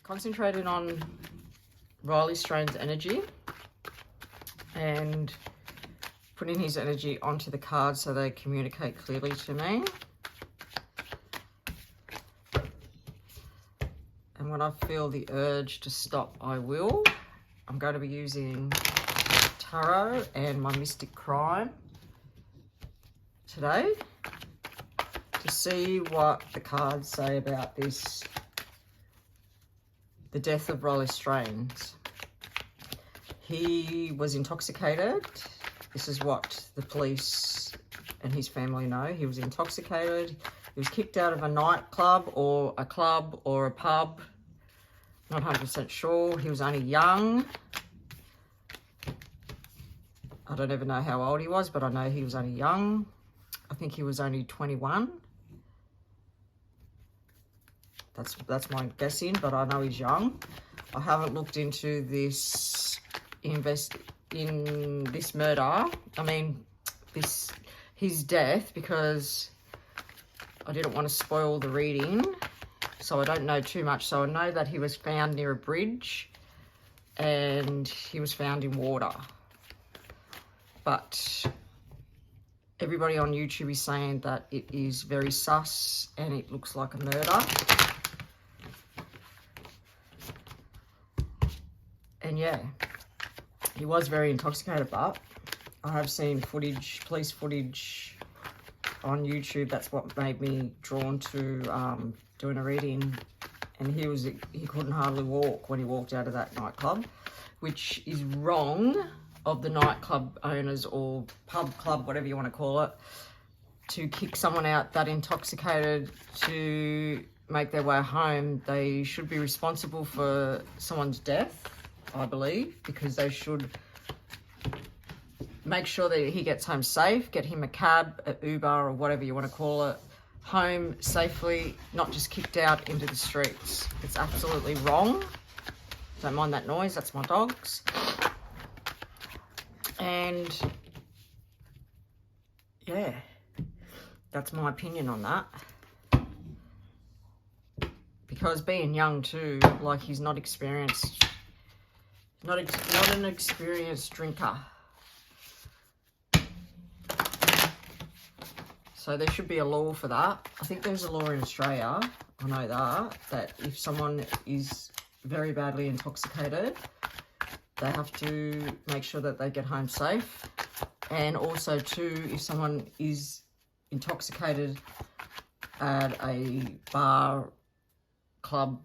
concentrated on Riley Strain's energy and putting his energy onto the cards so they communicate clearly to me. And when I feel the urge to stop, I will. I'm going to be using Tarot and my Mystic Crime today to see what the cards say about this, the death of Riley Strains. He was intoxicated. This is what the police and his family know. He was intoxicated. He was kicked out of a nightclub or a pub. Not 100% sure. He was only young. I don't even know how old he was, but I know he was only young. I think he was only 21. That's my guessing, but I know he's young. I haven't looked into this this murder. I mean, his death, because I didn't want to spoil the reading, so I don't know too much. So I know that he was found near a bridge and he was found in water. But everybody on YouTube is saying that it is very sus and it looks like a murder. And yeah, he was very intoxicated, but I have seen footage, police footage on YouTube. That's what made me drawn to doing a reading. And he couldn't hardly walk when he walked out of that nightclub, which is wrong of the nightclub owners or pub club, whatever you want to call it, to kick someone out that intoxicated to make their way home. They should be responsible for someone's death, I believe, because they should make sure that he gets home safe, get him a cab, an Uber, or whatever you want to call it, home safely, not just kicked out into the streets. It's absolutely wrong. Don't mind that noise, that's my dogs. And yeah, that's my opinion on that. Because being young too, like, he's not experienced, not an experienced drinker. So there should be a law for that. I think there's a law in Australia, I know that if someone is very badly intoxicated, they have to make sure that they get home safe. And also too, if someone is intoxicated at a bar, club,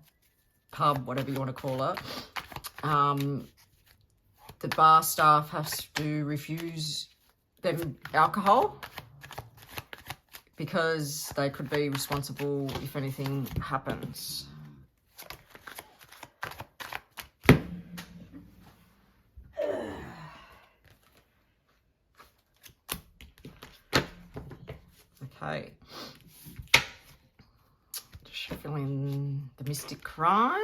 pub, whatever you want to call it, the bar staff has to refuse them alcohol, because they could be responsible if anything happens. Okay. Just shuffling the Mystic Crime.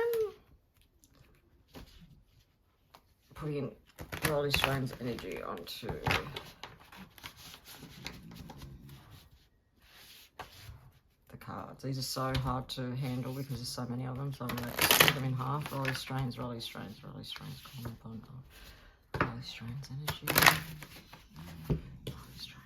Putting Riley Strain's energy onto cards. These are so hard to handle because there's so many of them, so I'm going to split them in half. Riley Strain's, Riley Strain's, Riley Strain's, comment on Riley Strain's energy. Riley Strain's,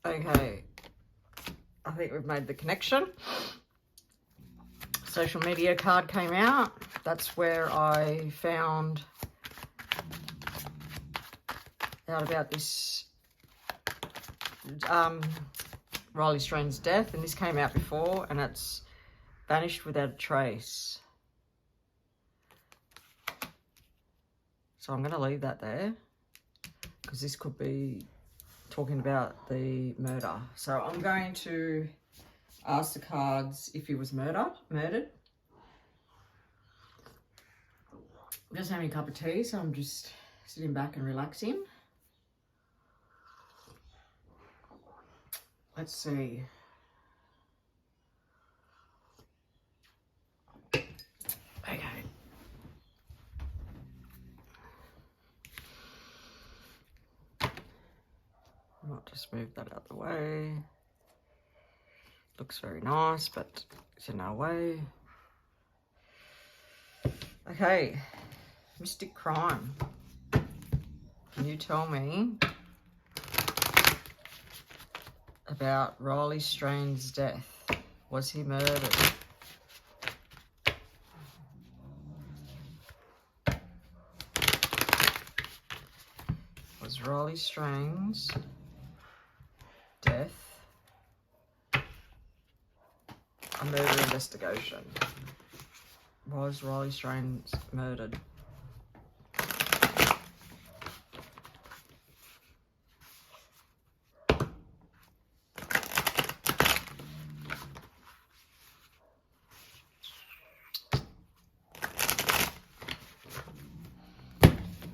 Okay, I think we've made the connection. Social media card came out. That's where I found out about this Riley Strain's death, and this came out before, and it's vanished without a trace. So I'm going to leave that there, because this could be talking about the murder. So I'm going to ask the cards if he was murdered, Just having a cup of tea, so I'm just sitting back and relaxing. Let's see. Okay. I might just move that out of the way. Looks very nice, but it's in our way. Okay, Mystic Crime. Can you tell me about Riley Strain's death? Was he murdered? Was Riley Strain's death a murder investigation? Was Riley Strain's murdered?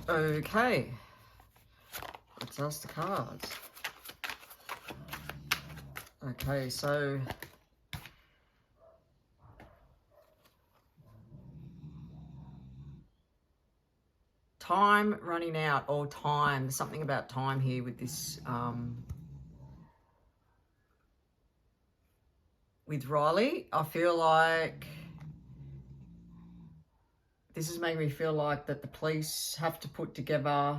Okay, let's ask the cards. Okay, so time running out, or time, there's something about time here with this, with Riley. I feel like this is making me feel like that the police have to put together,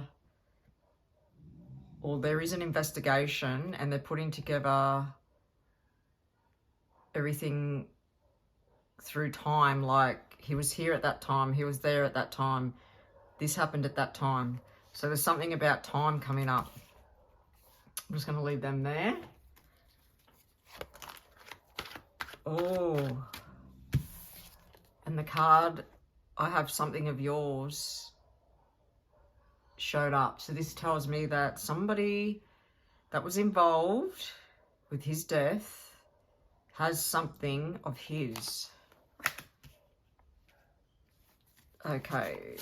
or there is an investigation and they're putting together everything through time. Like, he was here at that time, he was there at that time, this happened at that time. So there's something about time coming up. I'm just going to leave them there. Oh, and the card, I have something of yours, showed up. So this tells me that somebody that was involved with his death has something of his. Okay,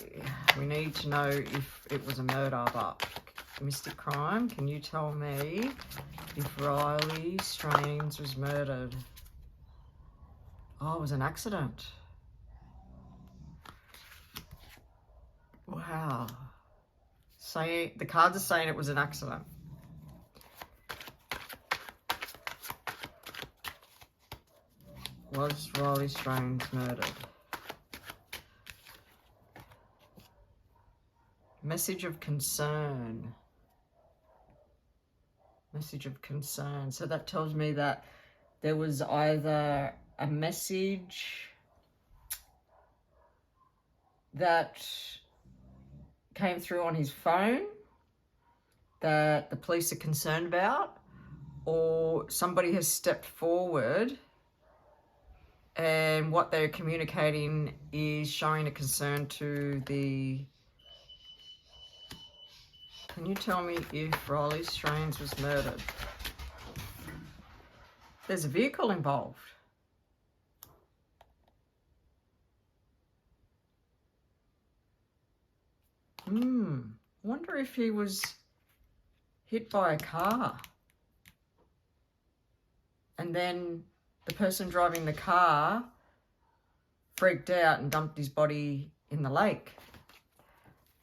we need to know if it was a murder, but Mystic Crime, can you tell me if Riley Strains was murdered? Oh, it was an accident. Wow. The cards are saying it was an accident. Was Riley Strains murdered? Message of concern. Message of concern. So that tells me that there was either a message that came through on his phone that the police are concerned about, or somebody has stepped forward and what they're communicating is showing a concern to the... Can you tell me if Riley Strains was murdered? There's a vehicle involved. Wonder if he was hit by a car and then the person driving the car freaked out and dumped his body in the lake.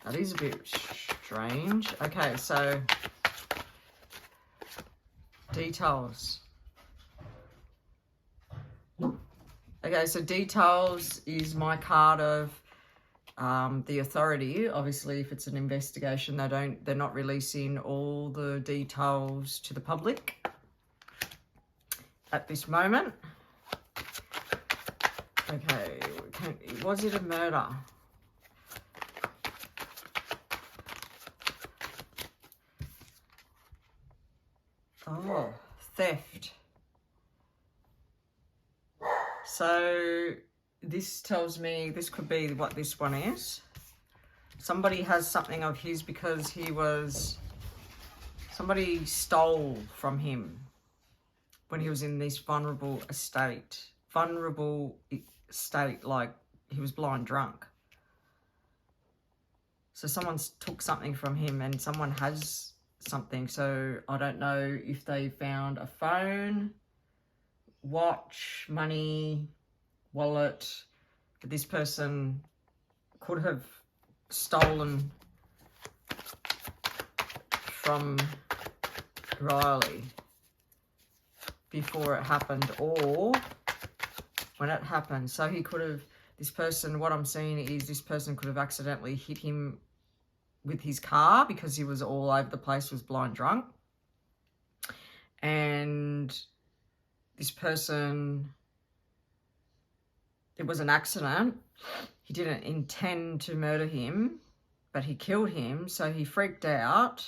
That is a bit strange. Okay, so details. Okay, so details is my card of the authority. Obviously, if it's an investigation, they're not releasing all the details to the public at this moment. Okay, was it a murder? Oh, theft. So this tells me this could be what this one is. Somebody has something of his because somebody stole from him when he was in this vulnerable state, like he was blind drunk. So someone's took something from him and someone has something. So I don't know if they found a phone, watch, money, wallet. But this person could have stolen from Riley before it happened or when it happened. So he could have, this person, what I'm seeing is this person could have accidentally hit him with his car because he was all over the place, was blind drunk. And this person, it was an accident. He didn't intend to murder him, but he killed him. So he freaked out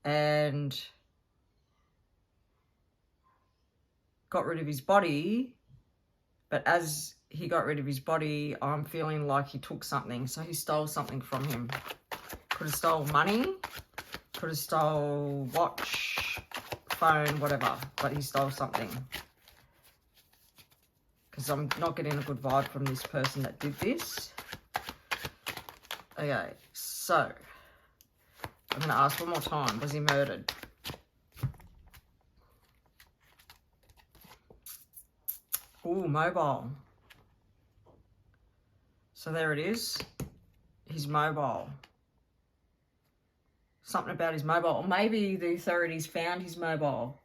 and got rid of his body. But as he got rid of his body, I'm feeling like he took something. So he stole something from him. Could have stole money, could have stole watch, phone, whatever. But he stole something. Because I'm not getting a good vibe from this person that did this. Okay, so I'm going to ask one more time. Was he murdered? Ooh, mobile. So there it is. His mobile. Something about his mobile. Or maybe the authorities found his mobile.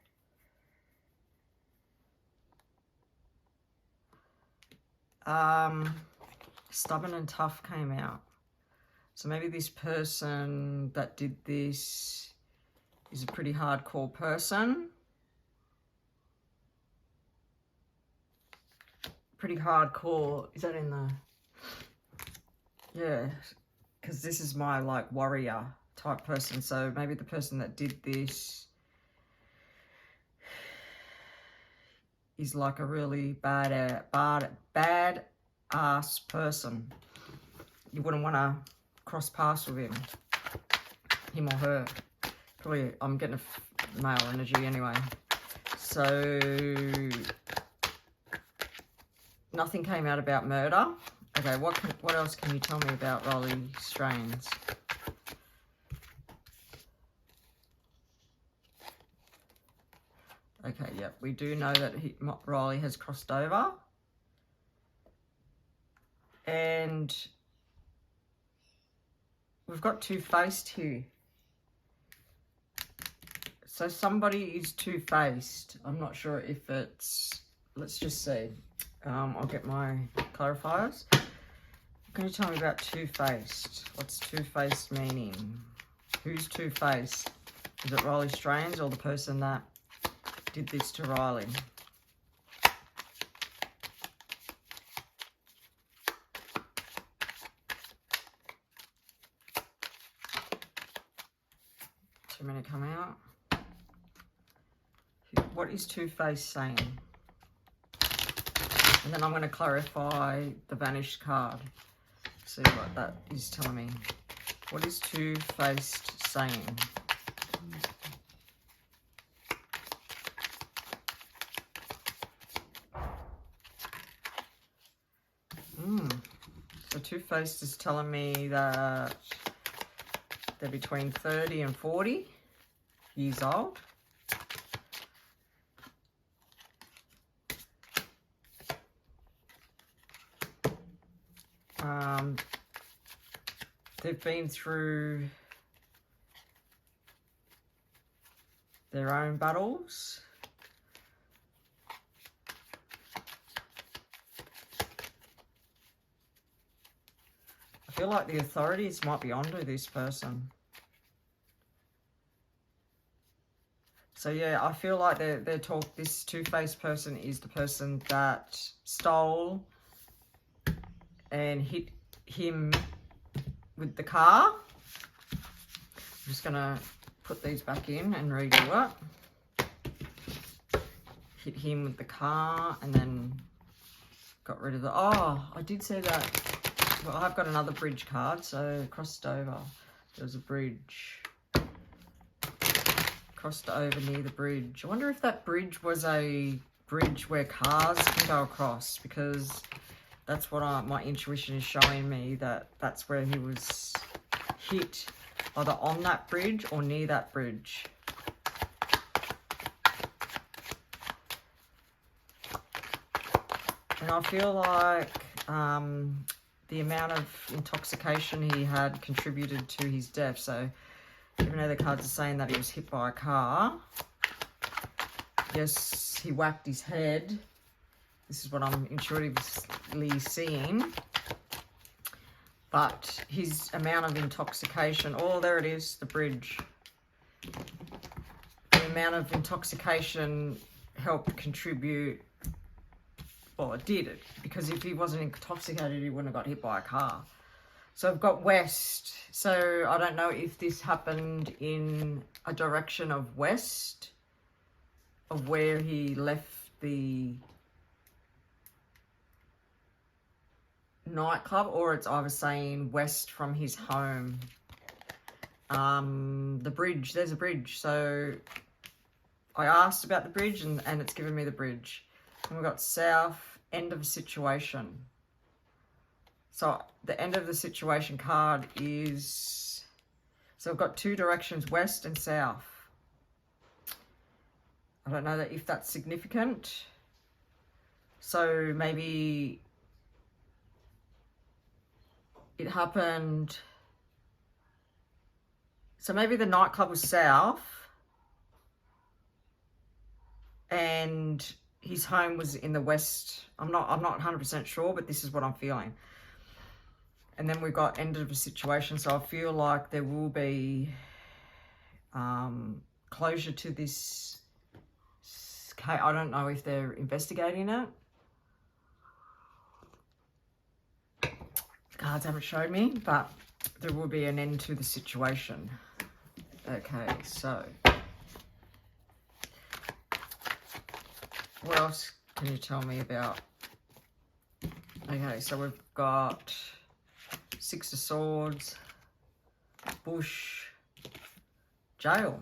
Stubborn and tough came out. So maybe this person that did this is a pretty hardcore person. Pretty hardcore. Is that in the... Yeah, because this is my, like, warrior type person. So maybe the person that did this is like a really bad ass person. You wouldn't want to cross paths with him or her. Probably, I'm getting a male energy anyway. So nothing came out about murder. Okay, what else can you tell me about Riley Strains? Okay, yep, we do know that Riley has crossed over. And we've got two-faced here. So somebody is two-faced. I'm not sure if it's... Let's just see. I'll get my clarifiers. Can you tell me about two-faced? What's two-faced meaning? Who's two-faced? Is it Riley Strains or the person that did this to Riley? Too many come out. What is two-faced saying? And then I'm going to clarify the vanished card. See what that is telling me. What is two-faced saying? So two-faced is telling me that they're between 30 and 40 years old. They've been through their own battles. I feel like the authorities might be onto this person. So yeah, I feel like this two-faced person is the person that stole and hit him with the car. I'm just gonna put these back in and redo it. Hit him with the car and then got rid of the... Oh, I did say that. Well, I've got another bridge card, so crossed over. There was a bridge. Crossed over near the bridge. I wonder if that bridge was a bridge where cars can go across, because that's what my intuition is showing me, that that's where he was hit either on that bridge or near that bridge. And I feel like the amount of intoxication he had contributed to his death. So even though the cards are saying that he was hit by a car, yes, he whacked his head. This is what I'm intuitively seeing. But his amount of intoxication, oh, there it is, the bridge. The amount of intoxication helped contribute. Well, it did, because if he wasn't intoxicated, he wouldn't have got hit by a car. So I've got west. So I don't know if this happened in a direction of west, of where he left the nightclub, or it's either saying west from his home. The bridge, there's a bridge. So I asked about the bridge and it's given me the bridge. And we've got south, end of situation. So the end of the situation card is, so I've got two directions, west and south. I don't know that if that's significant. So maybe it happened, so maybe the nightclub was south and his home was in the west. I'm not 100% sure, but this is what I'm feeling. And then we've got end of a situation. So I feel like there will be closure to this case. I don't know if they're investigating it. The cards haven't showed me, but there will be an end to the situation. Okay, so what else can you tell me about? Okay, so we've got Six of Swords, bush, jail.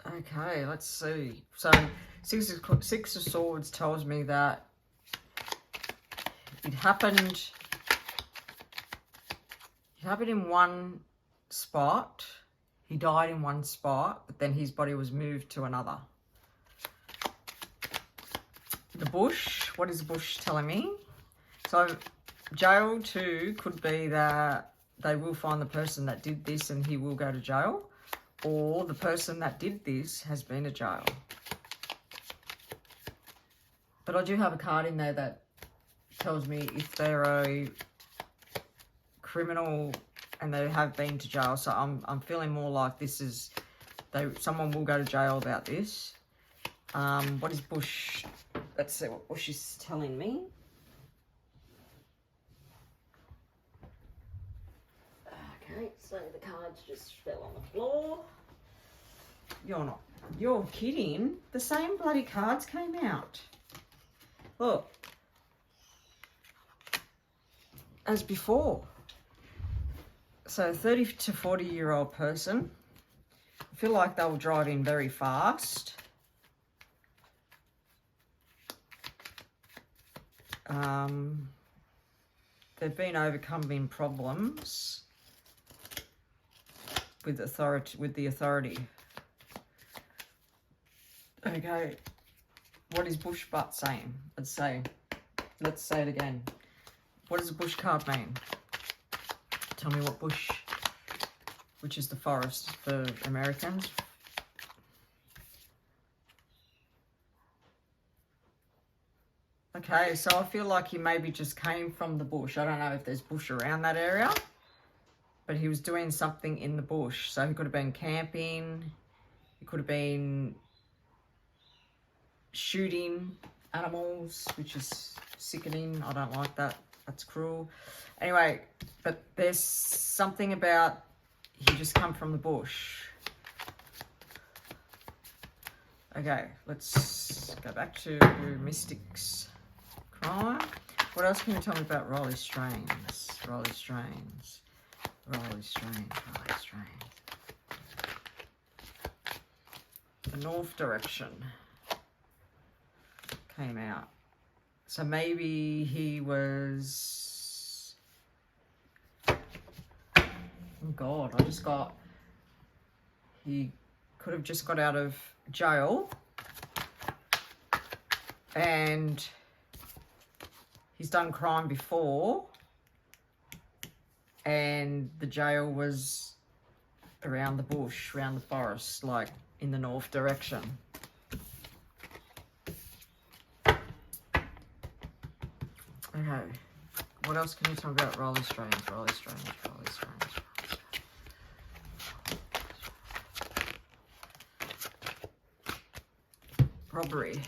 Okay, let's see. So Six of Swords tells me that it happened in one spot. He died in one spot, but then his body was moved to another. The bush, what is the bush telling me? So jail too could be that they will find the person that did this and he will go to jail, or the person that did this has been to jail. But I do have a card in there that tells me if they're a criminal and they have been to jail. So I'm feeling more like this is, someone will go to jail about this. What is bush? Let's see what bush is telling me. Okay, so the cards just fell on the floor. You're kidding. The same bloody cards came out. Look. As before. So 30 to 40-year-old person. I feel like they'll drive in very fast. They've been overcoming problems with the authority. Okay, what is bush butt saying? Let's say it again. What does a bush card mean? Tell me what bush, which is the forest for Americans. Okay, so I feel like he maybe just came from the bush. I don't know if there's bush around that area, but he was doing something in the bush. So he could have been camping. He could have been shooting animals, which is sickening. I don't like that. That's cruel. Anyway, but there's something about he just come from the bush. Okay, let's go back to Mystics Crime. What else can you tell me about Rolly Strains? Rolly Strains. Rolly Strains. Rolly Strains. north direction came out. So maybe he was... Oh God, he could have just got out of jail and he's done crime before and the jail was around the bush, around the forest, like in the north direction. Okay, what else can you tell me about Riley Strange? Robbery.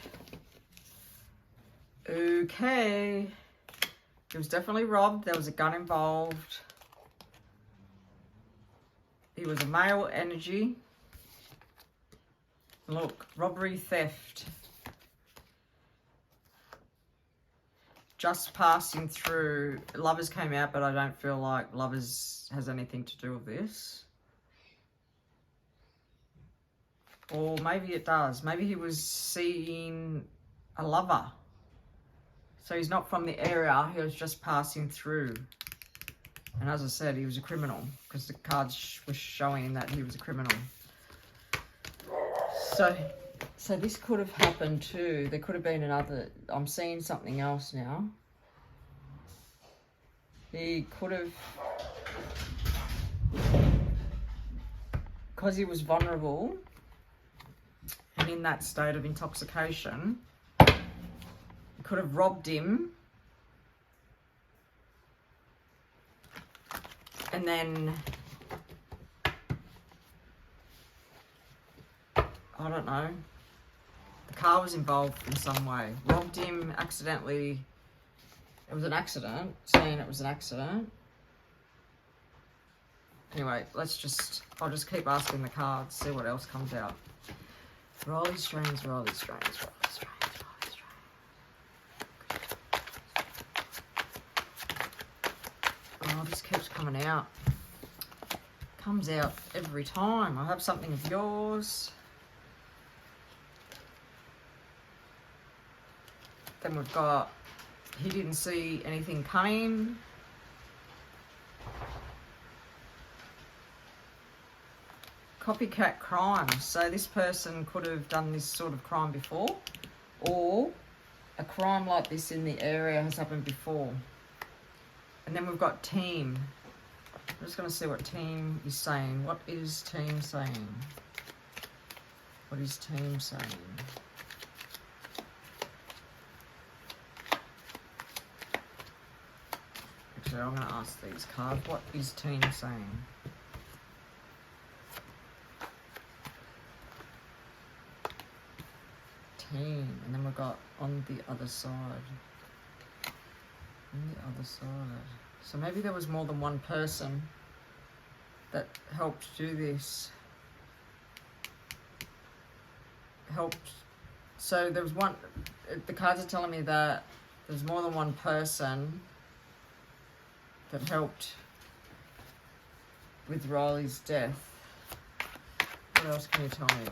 Okay. He was definitely robbed. There was a gun involved. He was a male energy. Look, robbery, theft. Just passing through. Lovers came out, but I don't feel like lovers has anything to do with this. Or maybe it does. Maybe he was seeing a lover. So he's not from the area. He was just passing through. And as I said, he was a criminal because the cards were showing that he was a criminal. So this could have happened too. There could have been another... I'm seeing something else now. He could have... Because he was vulnerable and in that state of intoxication, he could have robbed him and then... I don't know. The car was involved in some way. Robbed him accidentally. It was an accident. Saying it was an accident. Anyway, I'll just keep asking the cards, see what else comes out. Riley Strange. Oh, this keeps coming out. Comes out every time. I have something of yours. Then we've got, he didn't see anything coming. Copycat crime. So this person could have done this sort of crime before, or a crime like this in the area has happened before. And then we've got team. I'm just going to see what team is saying. What is team saying? What is team saying? Actually, I'm going to ask these cards. What is team saying? Team. And then we've got on the other side. On the other side. So maybe there was more than one person that helped do this. Helped. So there was one, the cards are telling me that there's more than one person that helped with Riley's death. What else can you tell me?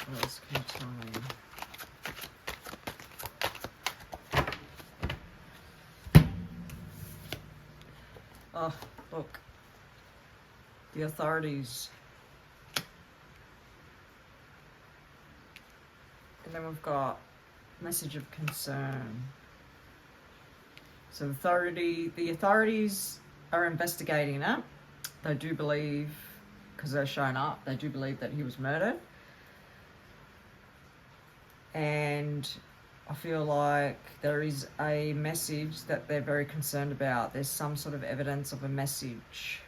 What else can you tell me? Oh, look. The authorities. And then we've got message of concern. So the authorities are investigating it. They do believe, because they're shown up, they do believe that he was murdered. And I feel like there is a message that they're very concerned about. There's some sort of evidence of a message.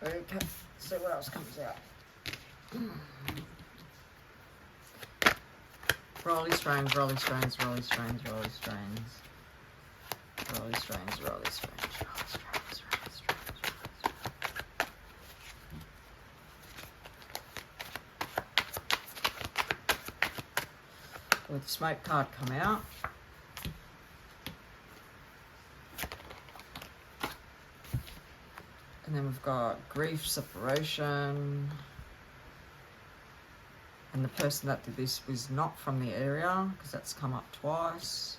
Okay, see what else comes out. Riley Strange. with the smoke card come out. And then we've got grief, separation. And the person that did this was not from the area, because that's come up twice.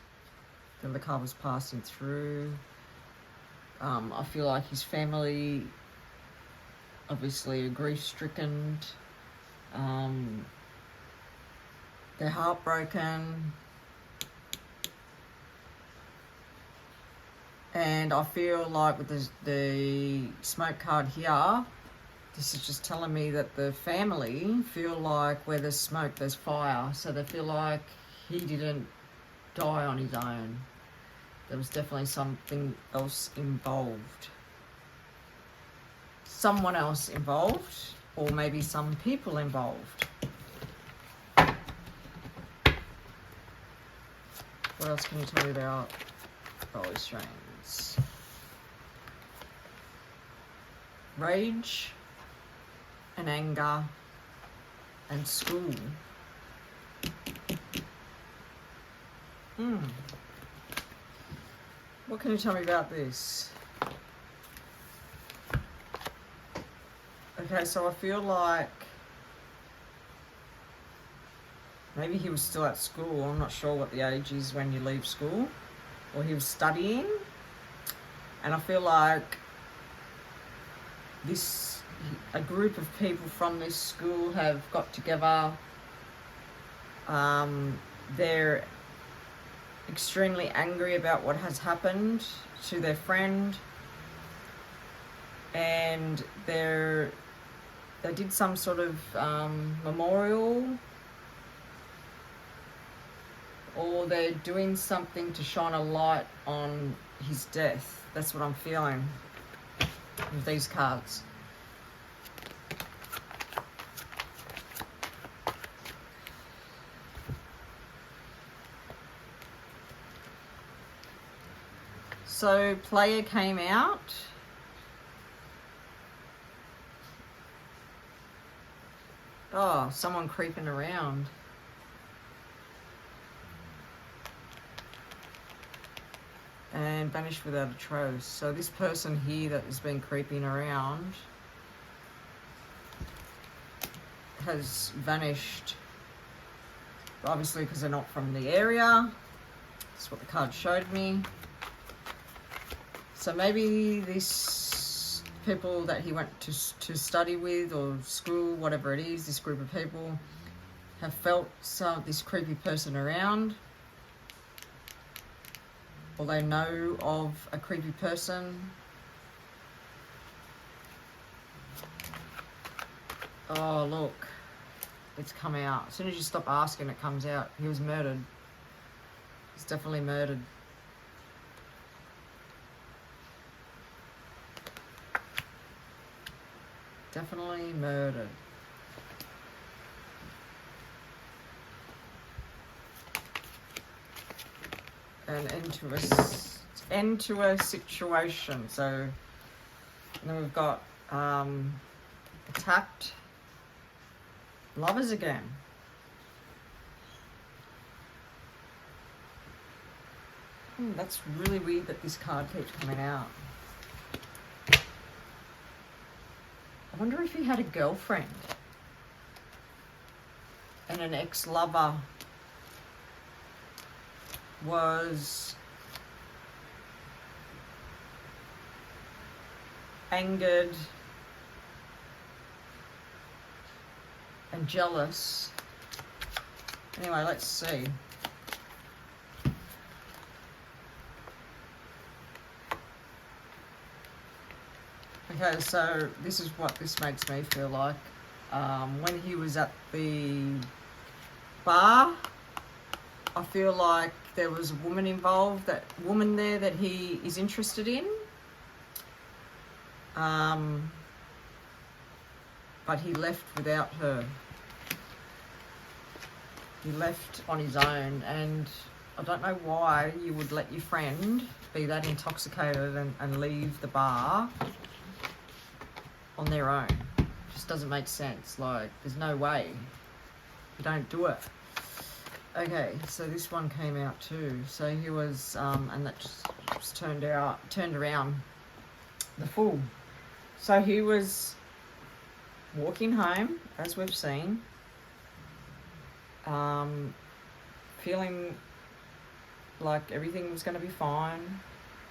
Then the card was passing through. I feel like his family, obviously, are grief-stricken. They're heartbroken. And I feel like with the smoke card here, this is just telling me that the family feel like where there's smoke, there's fire. So they feel like he didn't die on his own. There was definitely something else involved. Someone else involved, or maybe some people involved. What else can you tell me about Holy Strains? Rage and anger and school. What can you tell me about this? Okay, so I feel like maybe he was still at school. I'm not sure what the age is when you leave school. Or he was studying. And I feel like a group of people from this school have got together. They're extremely angry about what has happened to their friend. And they did some sort of memorial, or they're doing something to shine a light on his death. That's what I'm feeling with these cards. So player came out. Oh, someone creeping around. And vanished without a trace. So this person here that has been creeping around has vanished. Obviously because they're not from the area. That's what the card showed me. So maybe these people that he went to study with, or school, whatever it is, this group of people have felt this creepy person around. Or they know of a creepy person. Oh, look. It's come out. As soon as you stop asking, it comes out. He was murdered. He's definitely murdered. Definitely murdered. An end to a situation. So then we've got attacked, lovers again. That's really weird that this card keeps coming out. I wonder if he had a girlfriend and an ex-lover was angered and jealous. Anyway, let's see. Okay, so this is what this makes me feel like. When he was at the bar, I feel like there was a woman involved, that woman there that he is interested in. But he left without her. He left on his own, and I don't know why you would let your friend be that intoxicated and leave the bar on their own. Just doesn't make sense. Like, there's no way. You don't do it. Okay, so this one came out too. So he was, and that just turned around the fool. So he was walking home, as we've seen, feeling like everything was going to be fine,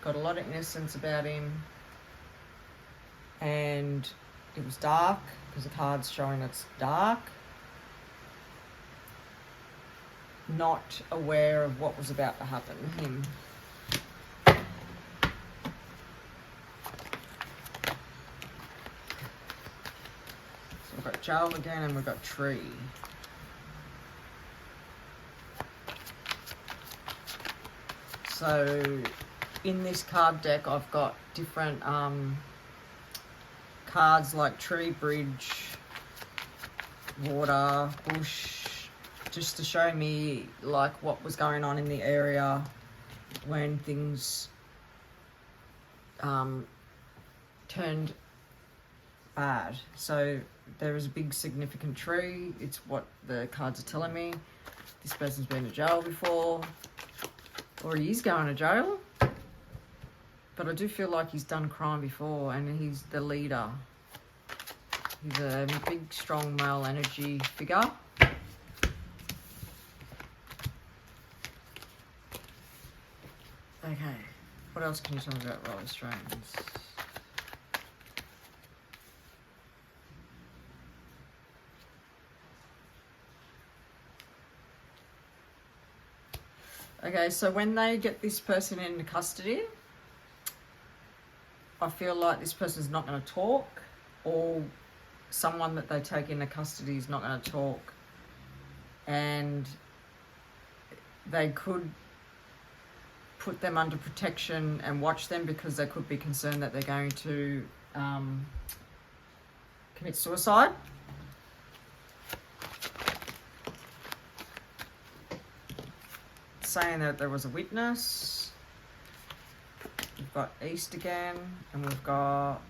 got a lot of innocence about him, and it was dark, because the card's showing it's dark. Not aware of what was about to happen to him. So we've got jail again, and we've got tree. So in this card deck, I've got different cards like tree, bridge, water, bush, just to show me like what was going on in the area when things turned bad. So there is a big significant tree. It's what the cards are telling me. This person's been to jail before, or he is going to jail, but I do feel like he's done crime before, and he's the leader. He's a big, strong male energy figure. Okay, what else can you tell me about Riley Strains? Okay, so when they get this person into custody, I feel like this person's not going to talk, or someone that they take into custody is not going to talk, and they could put them under protection and watch them, because they could be concerned that they're going to commit suicide. Saying that there was a witness. We've got AEST again, and we've got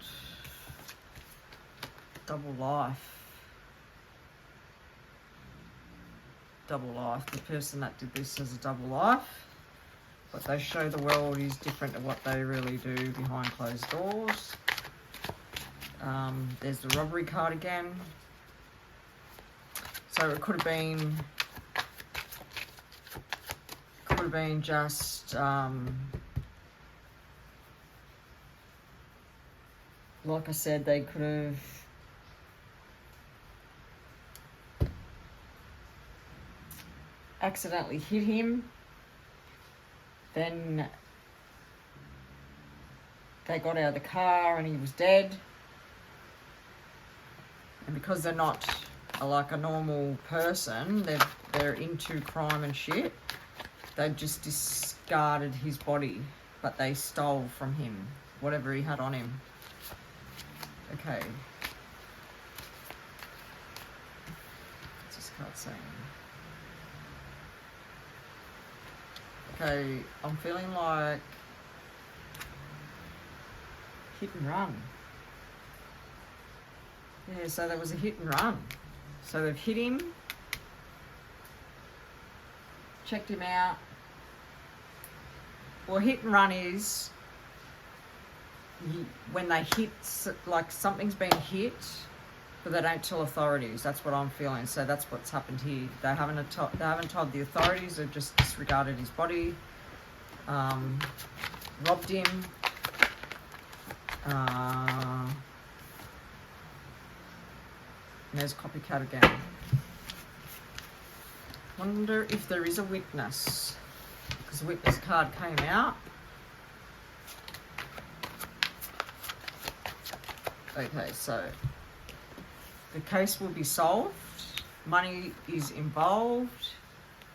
double life. Double life. The person that did this has a double life. But they show the world is different to what they really do behind closed doors. There's the robbery card again. So it could have been just like I said, they could have accidentally hit him. Then they got out of the car and he was dead. And because they're not like a normal person, they're into crime and shit, they just discarded his body, but they stole from him whatever he had on him. Okay. What's this card saying? Okay, I'm feeling like hit and run. Yeah, so there was a hit and run. So they've hit him, checked him out. Well, hit and run is when they hit, like something's been hit, but they don't tell authorities. That's what I'm feeling. So that's what's happened here. They haven't told the authorities. They've just disregarded his body, robbed him. There's copycat again. Wonder if there is a witness, because the witness card came out. Okay, so the case will be solved, money is involved,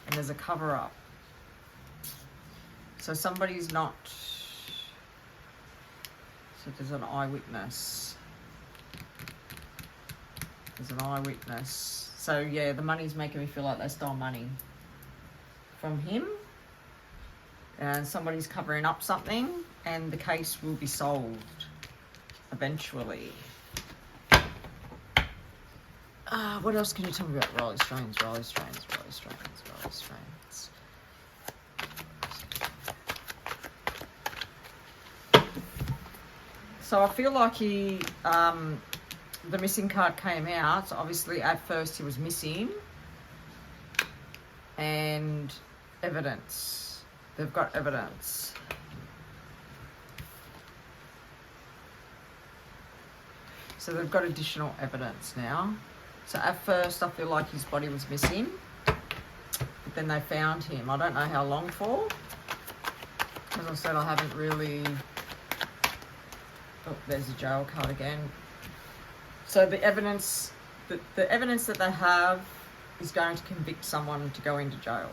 and there's a cover-up. So somebody's not... So there's an eyewitness. There's an eyewitness. So yeah, the money's making me feel like they stole money from him. And somebody's covering up something, and the case will be solved eventually. What else can you tell me about Riley Strains? Riley Strains. strands. So I feel like the missing card came out. So obviously at first he was missing. And evidence. They've got evidence. So they've got additional evidence now. So at first I feel like his body was missing. But then they found him. I don't know how long for. As I said, I haven't really... Oh, there's a jail card again. So the evidence that they have is going to convict someone to go into jail.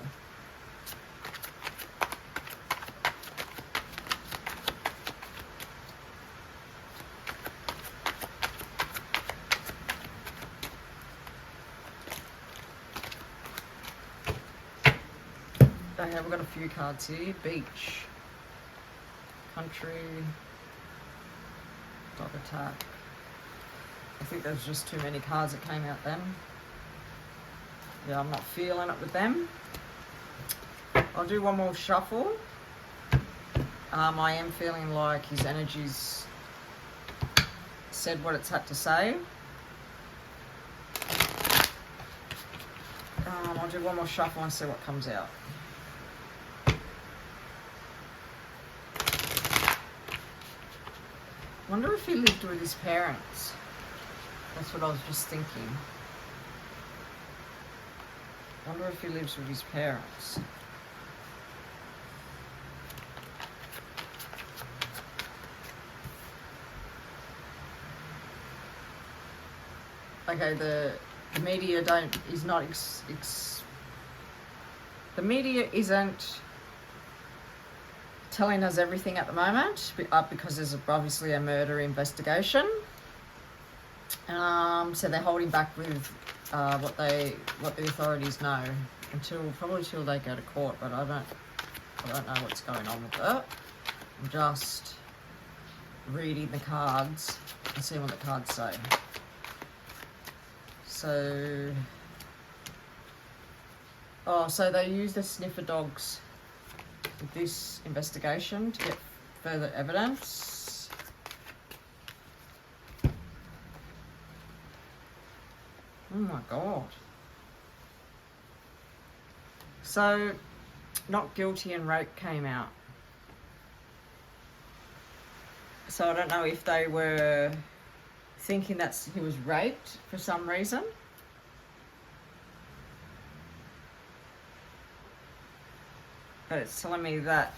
Okay, we've got a few cards here. Beach, country, dog attack. I think there's just too many cards that came out then. Yeah, I'm not feeling it with them. I'll do one more shuffle. I am feeling like his energy's said what it's had to say. I'll do one more shuffle and see what comes out. Wonder if he lived with his parents. That's what I was just thinking. Wonder if he lives with his parents. Okay, the media the media isn't telling us everything at the moment because there's obviously a murder investigation. So they're holding back with what the authorities know probably till they go to court. But I don't know what's going on with that. I'm just reading the cards and seeing what the cards say. So, so they use the sniffer dogs with this investigation to get further evidence. Oh my God. So, not guilty and rape came out. So I don't know if they were thinking that he was raped for some reason. But it's telling me that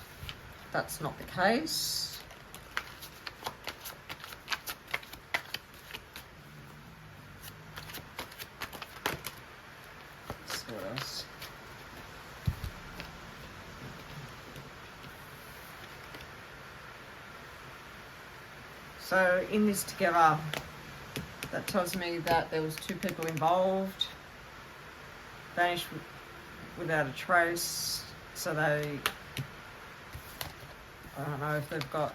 that's not the case. What else? So in this together, that tells me that there was 2 people involved, vanished without a trace. So I don't know if they've got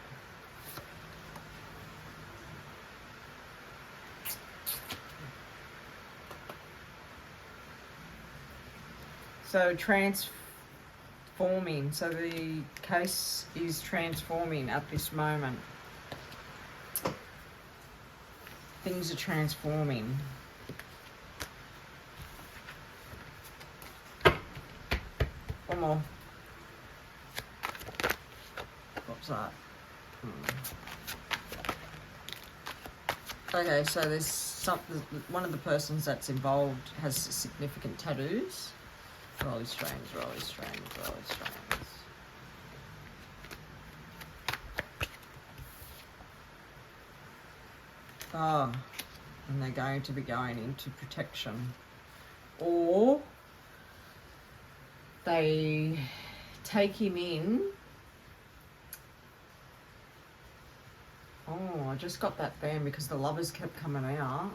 transforming. So the case is transforming at this moment. Things are transforming. One more. What's that? Okay, so there's one of the persons that's involved has significant tattoos. Rolly strands, rolly strands, rolly strands. Oh, and they're going to be going into protection. Or they take him in. Oh, I just got that then because the lovers kept coming out.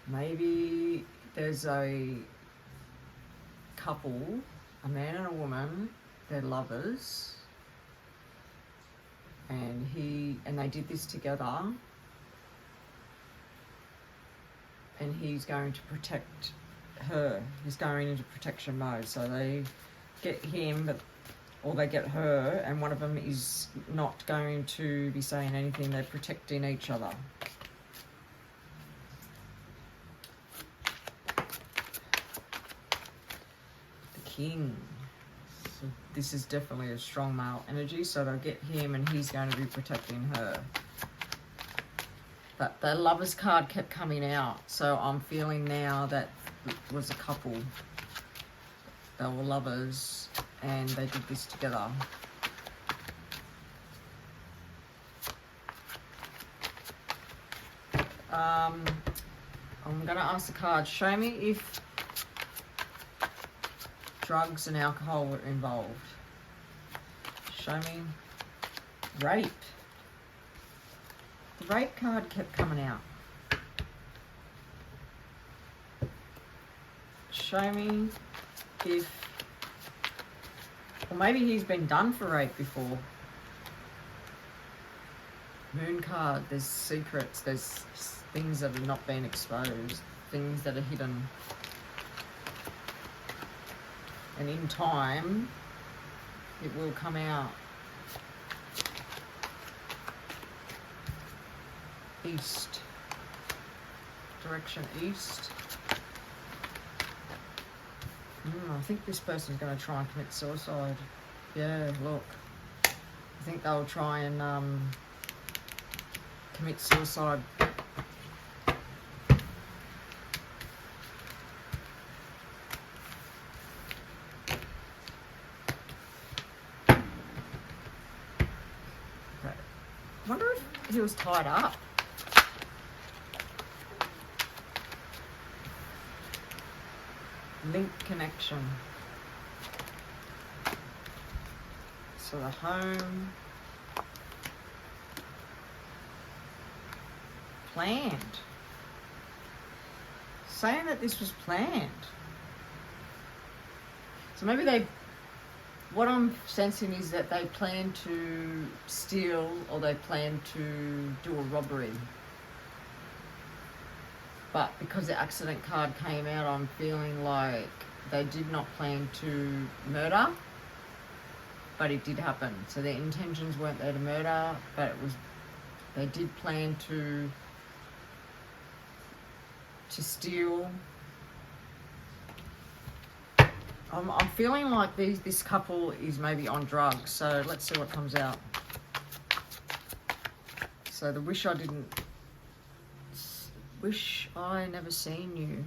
Maybe there's a couple, a man and a woman, they're lovers. And they did this together. And he's going to protect her. He's going into protection mode. So they get him, or they get her, and one of them is not going to be saying anything. They're protecting each other. The king. So this is definitely a strong male energy, so they'll get him and he's going to be protecting her. But the Lovers card kept coming out, so I'm feeling now that it was a couple. They were lovers and they did this together. I'm going to ask the card, show me if drugs and alcohol were involved. Show me rape. The rape card kept coming out. Show me if, or maybe he's been done for rape before. Moon card, there's secrets, there's things that have not been exposed, things that are hidden. And in time, it will come out. East. Direction east. I think this person's going to try and commit suicide. Yeah, look. I think they'll try and commit suicide. Okay. I wonder if he was tied up. Link connection. So the home. Planned. Saying that this was planned. So maybe they, what I'm sensing is that they plan to steal or they plan to do a robbery. But because the accident card came out, I'm feeling like they did not plan to murder, but it did happen. So their intentions weren't there to murder, but it was, they did plan to steal. I'm feeling like this couple is maybe on drugs, so let's see what comes out. So the wish I never seen you.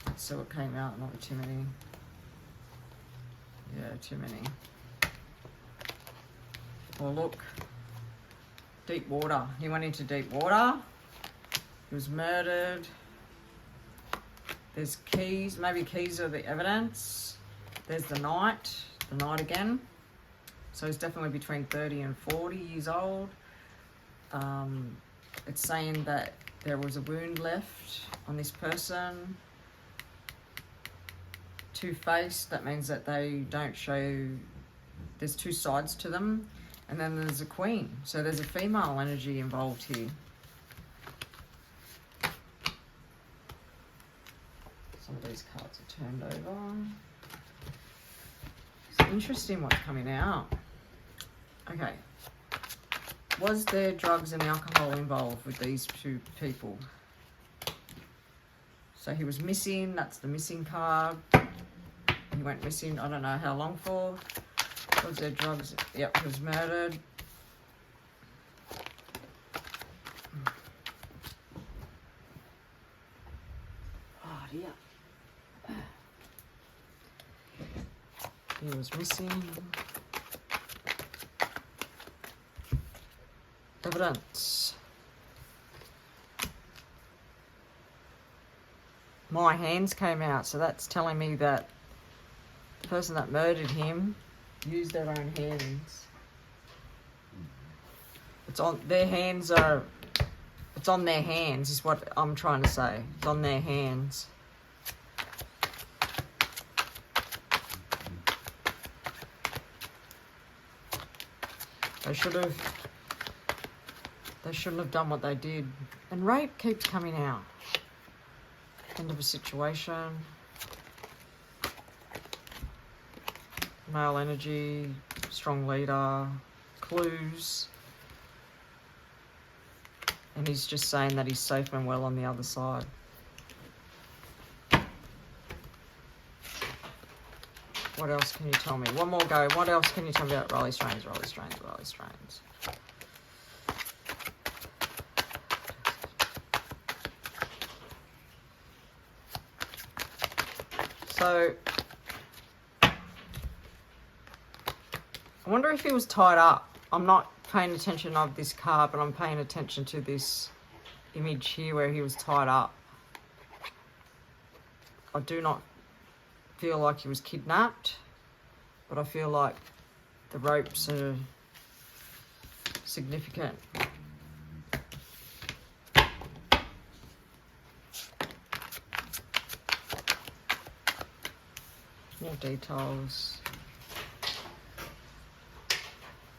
Let's see what came out, not too many. Yeah, too many. Oh look, deep water. He went into deep water. He was murdered. There's keys, maybe keys are the evidence. There's the knight again. So he's definitely between 30 and 40 years old. It's saying that there was a wound left on this person. Two-faced, that means that they don't show, there's two sides to them. And then there's a queen. So there's a female energy involved here. Some of these cards are turned over. It's interesting what's coming out. Okay. Was there drugs and alcohol involved with these two people? So he was missing. That's the missing card. He went missing, I don't know how long for. Was there drugs? Yep, he was murdered. Oh dear. He was missing. Evidence. My hands came out, so that's telling me that the person that murdered him used their own hands. It's on their hands it's on their hands is what I'm trying to say. It's on their hands. They shouldn't have done what they did. And rape keeps coming out. End of a situation. Male energy, strong leader, clues. And he's just saying that he's safe and well on the other side. What else can you tell me? One more go. What else can you tell me about Riley Strains, Riley Strains, Riley Strains? So, I wonder if he was tied up. I'm not paying attention of this card, but I'm paying attention to this image here where he was tied up. I do not feel like he was kidnapped, but I feel like the ropes are significant. More details.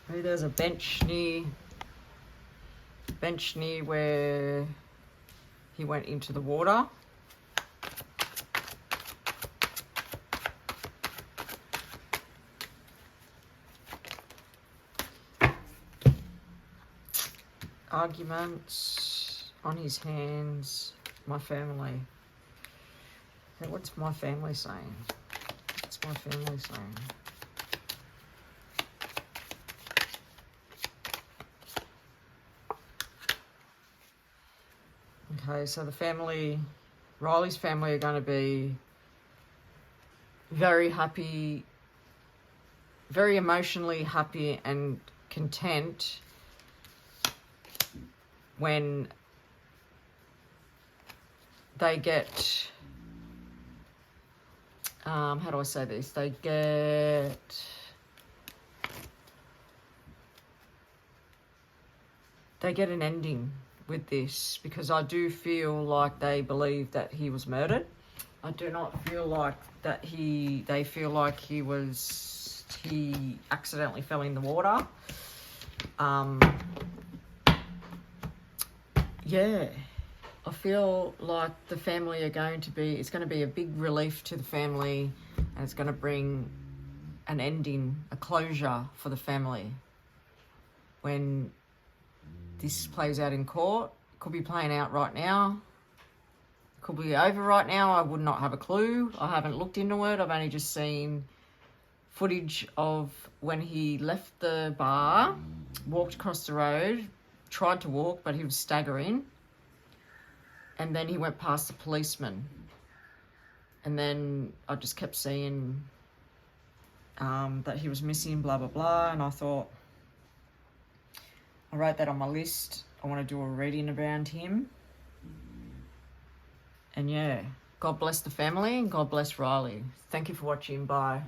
Maybe there's a bench near where he went into the water. Arguments on his hands. My family. Okay, what's my family saying? What's my family saying? Okay, so the family, Riley's family are going to be very happy, very emotionally happy and content when they get, how do I say this? They get an ending with this, because I do feel like they believe that he was murdered. I do not feel like that they feel like he accidentally fell in the water. Yeah, I feel like the family are it's going to be a big relief to the family, and it's going to bring an ending, a closure for the family when this plays out in court. It could be playing out right now. It could be over right now. I would not have a clue. I haven't looked into it. I've only just seen footage of when he left the bar, walked across the road, tried to walk, but he was staggering. And then he went past the policeman. And then I just kept seeing that he was missing, blah, blah, blah. And I thought, I wrote that on my list. I want to do a reading around him. And yeah, God bless the family and God bless Riley. Thank you for watching. Bye.